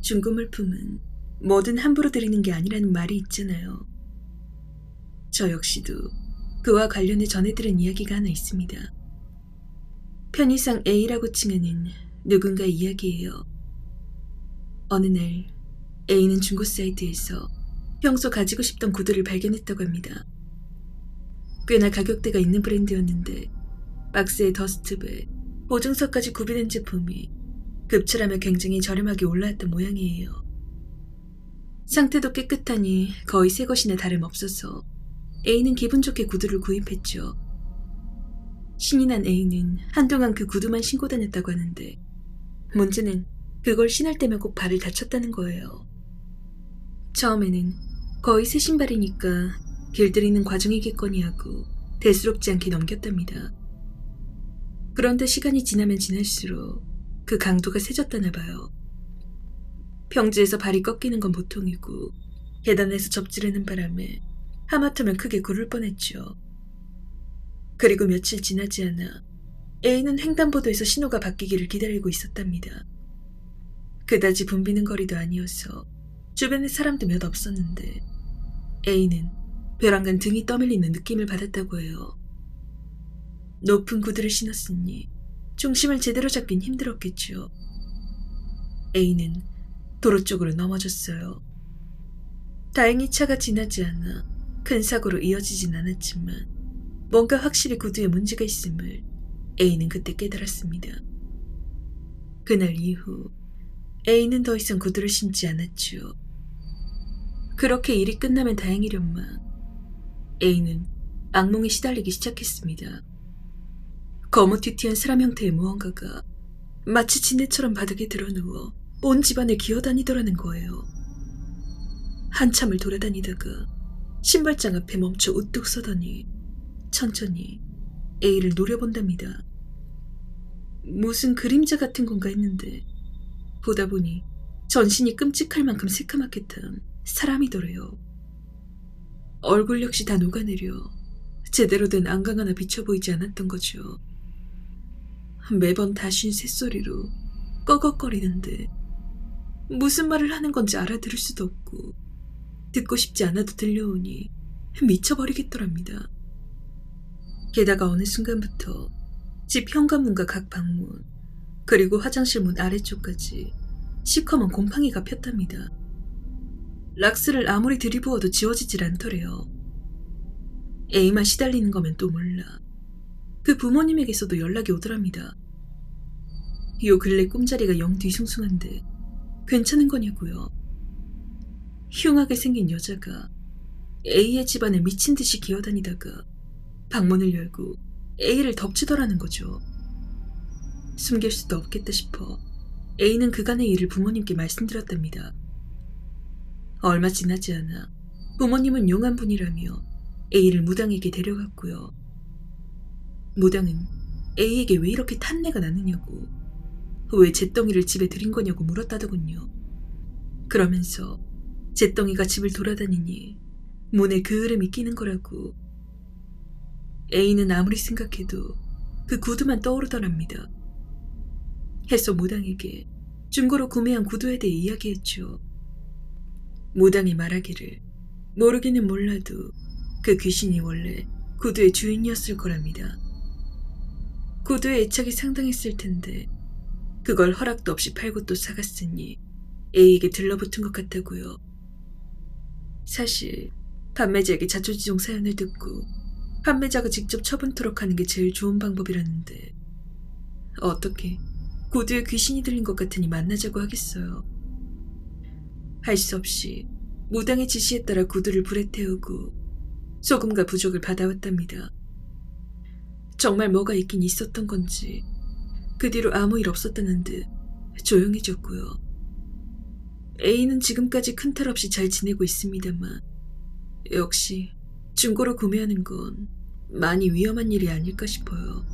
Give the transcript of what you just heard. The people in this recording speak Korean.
중고 물품은 뭐든 함부로 드리는 게 아니라는 말이 있잖아요. 저 역시도 그와 관련해 전해 들은 이야기가 하나 있습니다. 편의상 A라고 칭하는 누군가의 이야기예요. 어느 날 A는 중고 사이트에서 평소 가지고 싶던 구두를 발견했다고 합니다. 꽤나 가격대가 있는 브랜드였는데 박스에 더스트백, 보증서까지 구비된 제품이 급출하며 굉장히 저렴하게 올라왔던 모양이에요. 상태도 깨끗하니 거의 새 것이나 다름없어서 A는 기분 좋게 구두를 구입했죠. 신이 난 A는 한동안 그 구두만 신고 다녔다고 하는데 문제는 그걸 신을 때면 꼭 발을 다쳤다는 거예요. 처음에는 거의 새 신발이니까 길들이는 과정이겠거니 하고 대수롭지 않게 넘겼답니다. 그런데 시간이 지나면 지날수록 그 강도가 세졌다나 봐요. 평지에서 발이 꺾이는 건 보통이고 계단에서 접지르는 바람에 하마터면 크게 굴을 뻔했죠. 그리고 며칠 지나지 않아 A는 횡단보도에서 신호가 바뀌기를 기다리고 있었답니다. 그다지 붐비는 거리도 아니어서 주변에 사람도 몇 없었는데 A는 벼랑간 등이 떠밀리는 느낌을 받았다고 해요. 높은 구두를 신었으니 중심을 제대로 잡긴 힘들었겠죠. A는 도로 쪽으로 넘어졌어요. 다행히 차가 지나지 않아 큰 사고로 이어지진 않았지만 뭔가 확실히 구두에 문제가 있음을 A는 그때 깨달았습니다. 그날 이후 A는 더 이상 구두를 신지 않았죠. 그렇게 일이 끝나면 다행이련만 A는 악몽에 시달리기 시작했습니다. 거무튀튀한 사람 형태의 무언가가 마치 진해처럼 바닥에 드러누워 온 집안을 기어다니더라는 거예요. 한참을 돌아다니다가 신발장 앞에 멈춰 우뚝 서더니 천천히 A를 노려본답니다. 무슨 그림자 같은 건가 했는데 보다 보니 전신이 끔찍할 만큼 새까맣게 탄 사람이더래요. 얼굴 역시 다 녹아내려 제대로 된 안강 하나 비쳐 보이지 않았던 거죠. 매번 다신 새소리로 꺼걱거리는데 무슨 말을 하는 건지 알아들을 수도 없고 듣고 싶지 않아도 들려오니 미쳐버리겠더랍니다. 게다가 어느 순간부터 집 현관문과 각 방문 그리고 화장실 문 아래쪽까지 시커먼 곰팡이가 폈답니다. 락스를 아무리 들이부어도 지워지질 않더래요. A만 시달리는 거면 또 몰라. 그 부모님에게서도 연락이 오더랍니다. 요 근래 꿈자리가 영 뒤숭숭한데 괜찮은 거냐고요. 흉하게 생긴 여자가 A의 집안에 미친 듯이 기어다니다가 방문을 열고 A를 덮치더라는 거죠. 숨길 수도 없겠다 싶어 A는 그간의 일을 부모님께 말씀드렸답니다. 얼마 지나지 않아 부모님은 용한 분이라며 A를 무당에게 데려갔고요. 무당은 A에게 왜 이렇게 탄내가 나느냐고, 왜 잿덩이를 집에 들인 거냐고 물었다더군요. 그러면서 잿덩이가 집을 돌아다니니 문에 그을음이 끼는 거라고. A는 아무리 생각해도 그 구두만 떠오르더랍니다. 해서 무당에게 중고로 구매한 구두에 대해 이야기했죠. 무당이 말하기를 모르기는 몰라도 그 귀신이 원래 구두의 주인이었을 거랍니다. 구두에 애착이 상당했을 텐데 그걸 허락도 없이 팔고 또 사갔으니 A에게 들러붙은 것 같다고요. 사실 판매자에게 자초지종 사연을 듣고 판매자가 직접 처분토록 하는 게 제일 좋은 방법이라는데 어떻게 구두에 귀신이 들린 것 같으니 만나자고 하겠어요. 할 수 없이 무당의 지시에 따라 구두를 불에 태우고 소금과 부적을 받아왔답니다. 정말 뭐가 있긴 있었던 건지 그 뒤로 아무 일 없었다는 듯 조용해졌고요. A는 지금까지 큰 탈 없이 잘 지내고 있습니다만 역시 중고로 구매하는 건 많이 위험한 일이 아닐까 싶어요.